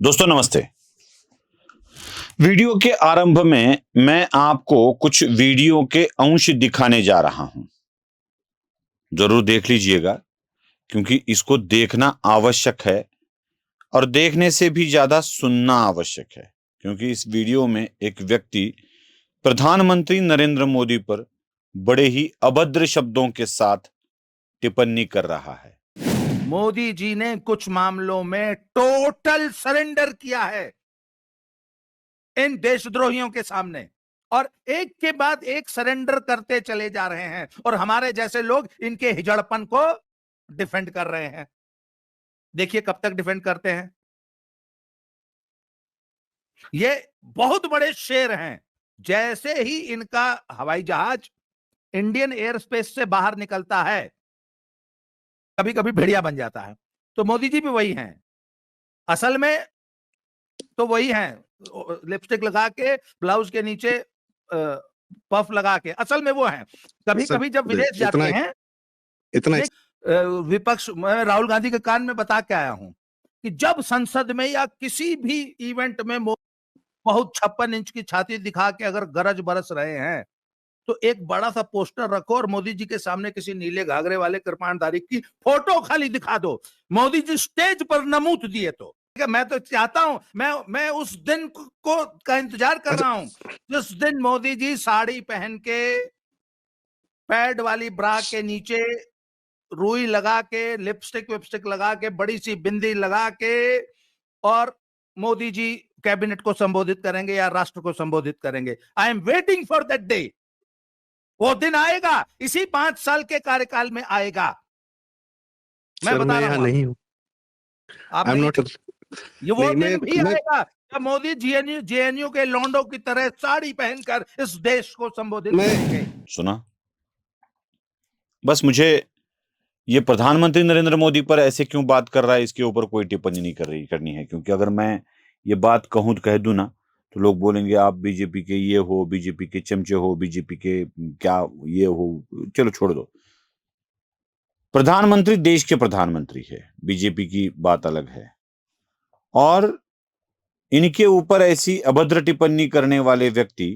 दोस्तों नमस्ते। वीडियो के आरंभ में मैं आपको कुछ वीडियो के अंश दिखाने जा रहा हूं। जरूर देख लीजिएगा क्योंकि इसको देखना आवश्यक है और देखने से भी ज्यादा सुनना आवश्यक है, क्योंकि इस वीडियो में एक व्यक्ति प्रधानमंत्री नरेंद्र मोदी पर बड़े ही अभद्र शब्दों के साथ टिप्पणी कर रहा है। मोदी जी ने कुछ मामलों में टोटल सरेंडर किया है इन देशद्रोहियों के सामने, और एक के बाद एक सरेंडर करते चले जा रहे हैं और हमारे जैसे लोग इनके हिजड़पन को डिफेंड कर रहे हैं। देखिए कब तक डिफेंड करते हैं। ये बहुत बड़े शेर हैं। जैसे ही इनका हवाई जहाज इंडियन एयर स्पेस से बाहर निकलता है, कभी कभी भेड़िया बन जाता है। तो मोदी जी भी वही हैं, असल में तो वही हैं, लिपस्टिक लगा के ब्लाउज के नीचे पफ लगा के, असल में वो हैं। कभी कभी जब विदेश जाते हैं, इतना विपक्ष, मैं राहुल गांधी के कान में बता के आया हूं कि जब संसद में या किसी भी इवेंट में बहुत 56 इंच की छाती दिखा के अगर गरज बरस रहे हैं, तो एक बड़ा सा पोस्टर रखो और मोदी जी के सामने किसी नीले घाघरे वाले कृपाणधारी की फोटो खाली दिखा दो। मोदी जी स्टेज पर नमूत दिए तो मैं तो चाहता हूं, मैं उस दिन को का इंतजार कर रहा हूं जिस दिन मोदी जी साड़ी पहन के, पैड वाली ब्रा के नीचे रुई लगा के, लिपस्टिक विपस्टिक लगा के, बड़ी सी बिंदी लगा के, और मोदी जी कैबिनेट को संबोधित करेंगे या राष्ट्र को संबोधित करेंगे। I am waiting for that day. वो दिन आएगा, इसी 5 साल के कार्यकाल में आएगा। मैं बता रहा हूं, नहीं हूं, आप नहीं, ये वो दिन भी आएगा जब मोदी जेएनयू के लौंडों की तरह साड़ी पहनकर इस देश को संबोधित करेंगे। सुना, बस मुझे ये प्रधानमंत्री नरेंद्र मोदी पर ऐसे क्यों बात कर रहा है इसके ऊपर कोई टिप्पणी नहीं करनी है, क्योंकि अगर मैं ये बात कहूं तो कह दूं ना, तो लोग बोलेंगे आप बीजेपी के ये हो, बीजेपी के चमचे हो, बीजेपी के क्या ये हो। चलो छोड़ दो। प्रधानमंत्री देश के प्रधानमंत्री है, बीजेपी की बात अलग है। और इनके ऊपर ऐसी अभद्र टिप्पणी करने वाले व्यक्ति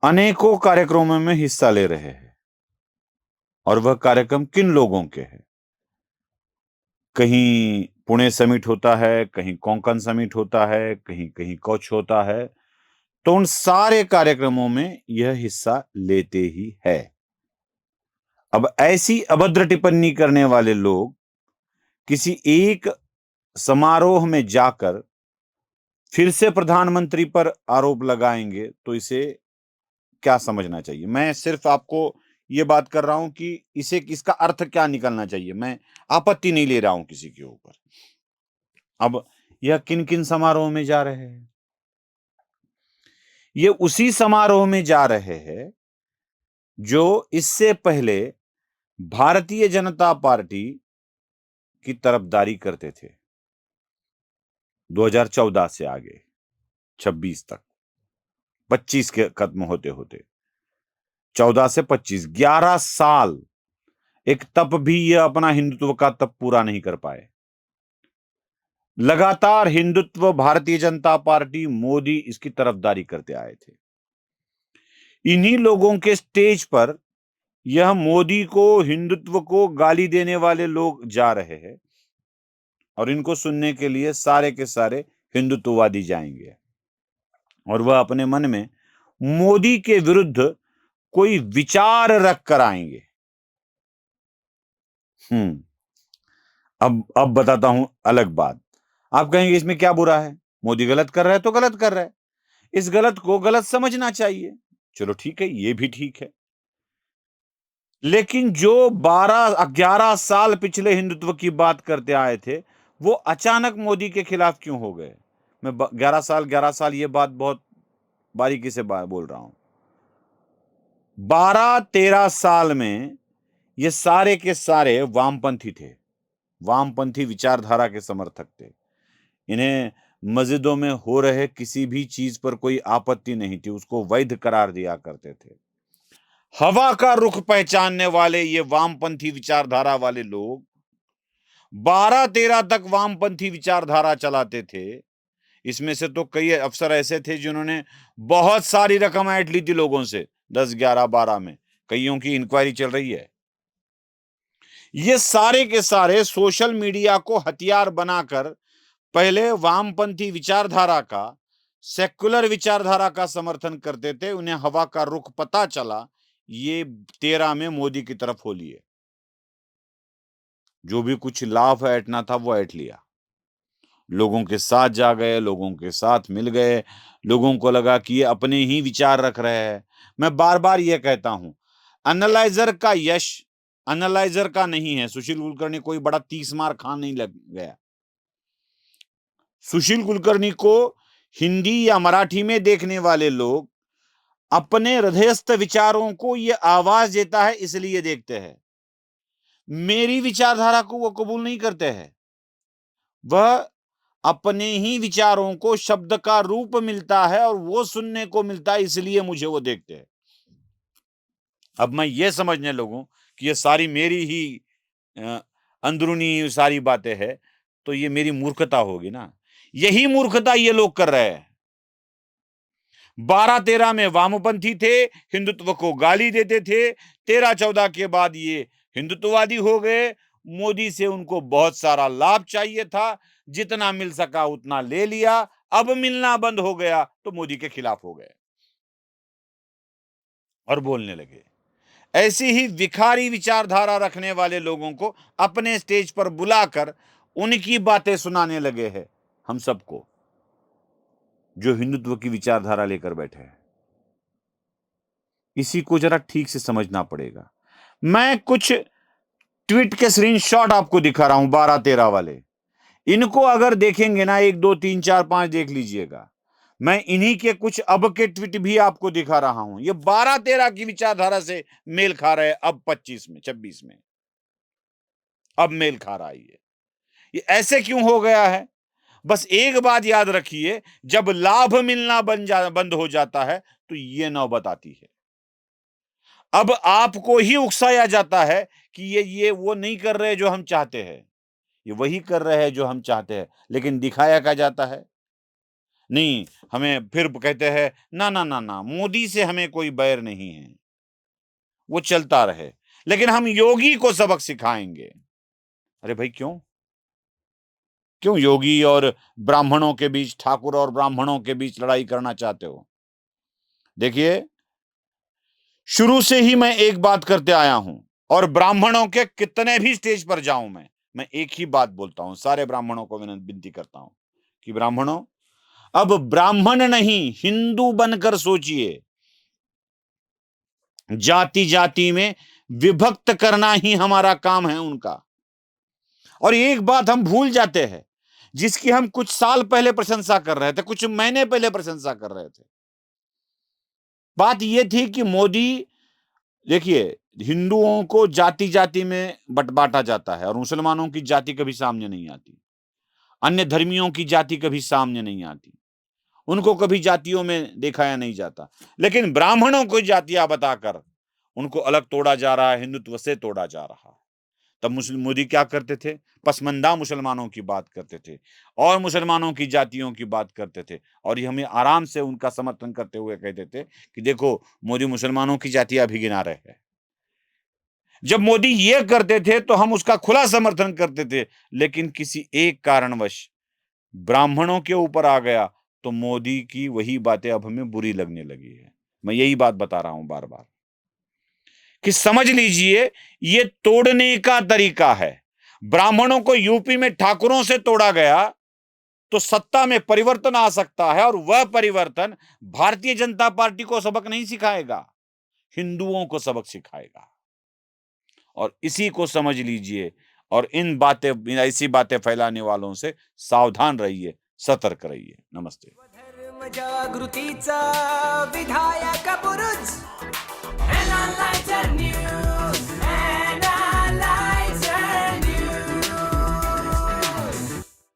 अनेकों कार्यक्रमों में हिस्सा ले रहे हैं, और वह कार्यक्रम किन लोगों के हैं। कहीं पुणे समिट होता है, कहीं कोंकण समिट होता है, कहीं कहीं कच्छ होता है, तो उन सारे कार्यक्रमों में यह हिस्सा लेते ही है। अब ऐसी अभद्र टिप्पणी करने वाले लोग किसी एक समारोह में जाकर फिर से प्रधानमंत्री पर आरोप लगाएंगे, तो इसे क्या समझना चाहिए। मैं सिर्फ आपको यह बात कर रहा हूं कि इसे इसका अर्थ क्या निकलना चाहिए। मैं आपत्ति नहीं ले रहा हूं किसी के ऊपर। अब यह किन किन समारोह में जा रहे हैं? ये उसी समारोह में जा रहे हैं जो इससे पहले भारतीय जनता पार्टी की तरफदारी करते थे। 2014 से आगे 26 तक, 25 के खत्म होते होते 14 से 25, 11 साल एक तप भी यह अपना हिंदुत्व का तप पूरा नहीं कर पाए। लगातार हिंदुत्व, भारतीय जनता पार्टी, मोदी इसकी तरफदारी करते आए थे। इन्हीं लोगों के स्टेज पर यह मोदी को, हिंदुत्व को गाली देने वाले लोग जा रहे हैं, और इनको सुनने के लिए सारे के सारे हिंदुत्ववादी जाएंगे, और वह अपने मन में मोदी के विरुद्ध कोई विचार रख कर आएंगे। अब बताता हूं अलग बात। आप कहेंगे इसमें क्या बुरा है, मोदी गलत कर रहा है तो गलत कर रहा है, इस गलत को गलत समझना चाहिए। चलो ठीक है, ये भी ठीक है। लेकिन जो 11 साल पिछले हिंदुत्व की बात करते आए थे, वो अचानक मोदी के खिलाफ क्यों हो गए? मैं 11 साल ये बात बहुत बारीकी से बोल रहा हूं। 12-13 साल में ये सारे के सारे वामपंथी थे, वामपंथी विचारधारा के समर्थक थे। इन्हें मस्जिदों में हो रहे किसी भी चीज पर कोई आपत्ति नहीं थी, उसको वैध करार दिया करते थे। हवा का रुख पहचानने वाले ये वामपंथी विचारधारा वाले लोग 12-13 तक वामपंथी विचारधारा चलाते थे। इसमें से तो कई अफसर ऐसे थे जिन्होंने बहुत सारी रकम ऐंठ ली थी लोगों से, 10, 11, 12 में। कईयों की इंक्वायरी चल रही है। ये सारे के सारे सोशल मीडिया को हथियार बनाकर पहले वामपंथी विचारधारा का, सेक्युलर विचारधारा का समर्थन करते थे। उन्हें हवा का रुख पता चला, ये 13 में मोदी की तरफ हो लिए। जो भी कुछ लाभ ऐंठना था वो ऐंठ लिया। लोगों के साथ जा गए, लोगों के साथ मिल गए, लोगों को लगा कि ये अपने ही विचार रख रहे हैं। मैं बार बार ये कहता हूं, एनालाइजर का यश एनालाइजर का नहीं है। सुशील कुलकर्णी कोई बड़ा 30 मार खान नहीं लग गया। सुशील कुलकर्णी को हिंदी या मराठी में देखने वाले लोग अपने हृदयस्थ विचारों को ये आवाज देता है इसलिए देखते हैं। मेरी विचारधारा को वो कबूल नहीं करते हैं। वह अपने ही विचारों को शब्द का रूप मिलता है और वो सुनने को मिलता है, इसलिए मुझे वो देखते हैं। अब मैं ये समझने लगूं कि ये सारी मेरी ही अंदरूनी सारी बातें हैं, तो ये मेरी मूर्खता होगी ना। यही मूर्खता ये लोग कर रहे हैं। 12-13 में वामपंथी थे, हिंदुत्व को गाली देते थे। 13-14 के बाद ये हिंदुत्ववादी हो गए। मोदी से उनको बहुत सारा लाभ चाहिए था, जितना मिल सका उतना ले लिया। अब मिलना बंद हो गया तो मोदी के खिलाफ हो गए और बोलने लगे। ऐसी ही विखारी विचारधारा रखने वाले लोगों को अपने स्टेज पर बुलाकर उनकी बातें सुनाने लगे हैं हम सबको, जो हिंदुत्व की विचारधारा लेकर बैठे हैं। इसी को जरा ठीक से समझना पड़ेगा। मैं कुछ ट्वीट के स्क्रीनशॉट आपको दिखा रहा हूं, 12-13 वाले। इनको अगर देखेंगे ना, 1, 2, 3, 4, 5 देख लीजिएगा। मैं इन्हीं के कुछ अब के ट्वीट भी आपको दिखा रहा हूं। ये 12-13 की विचारधारा से मेल खा रहे हैं। अब 25 में, 26 में अब मेल खा रहा है। ये ऐसे क्यों हो गया है? बस एक बात याद रखिए, जब लाभ मिलना बंद हो जाता है तो ये नौबत आती है। अब आपको ही उकसाया जाता है कि ये वो नहीं कर रहे जो हम चाहते हैं, ये वही कर रहे हैं जो हम चाहते हैं, लेकिन दिखाया क्या जाता है? नहीं, हमें फिर कहते हैं ना ना ना ना, मोदी से हमें कोई बैर नहीं है, वो चलता रहे, लेकिन हम योगी को सबक सिखाएंगे। अरे भाई क्यों योगी और ब्राह्मणों के बीच, ठाकुर और ब्राह्मणों के बीच लड़ाई करना चाहते हो? देखिए, शुरू से ही मैं एक बात करते आया हूं, और ब्राह्मणों के कितने भी स्टेज पर जाऊं मैं एक ही बात बोलता हूं। सारे ब्राह्मणों को विनती करता हूं कि ब्राह्मणों, अब ब्राह्मण नहीं, हिंदू बनकर सोचिए। जाति जाति में विभक्त करना ही हमारा काम है उनका। और एक बात हम भूल जाते हैं, जिसकी हम कुछ साल पहले प्रशंसा कर रहे थे, कुछ महीने पहले प्रशंसा कर रहे थे। बात यह थी कि मोदी, देखिए, हिंदुओं को जाति जाति में बांटा जाता है और मुसलमानों की जाति कभी सामने नहीं आती, अन्य धर्मियों की जाति कभी सामने नहीं आती, उनको कभी जातियों में दिखाया नहीं जाता। लेकिन ब्राह्मणों को जातियां बताकर उनको अलग तोड़ा जा रहा है, हिंदुत्व से तोड़ा जा रहा है। तब मोदी क्या करते थे? पसमंदा मुसलमानों की बात करते थे और मुसलमानों की जातियों की बात करते थे, और ये हमें आराम से उनका समर्थन करते हुए कहते थे कि देखो, मोदी मुसलमानों की जातियां भी गिना रहे हैं। जब मोदी ये करते थे तो हम उसका खुला समर्थन करते थे, लेकिन किसी एक कारणवश ब्राह्मणों के ऊपर आ गया तो मोदी की वही बातें अब हमें बुरी लगने लगी है। मैं यही बात बता रहा हूं बार बार कि समझ लीजिए, ये तोड़ने का तरीका है। ब्राह्मणों को यूपी में ठाकुरों से तोड़ा गया तो सत्ता में परिवर्तन आ सकता है, और वह परिवर्तन भारतीय जनता पार्टी को सबक नहीं सिखाएगा, हिंदुओं को सबक सिखाएगा। और इसी को समझ लीजिए, और ऐसी बातें फैलाने वालों से सावधान रहिए, सतर्क रहिए। नमस्ते। धर्म जागृतीचा विधायक बुरुज, एनालायझर न्यूज।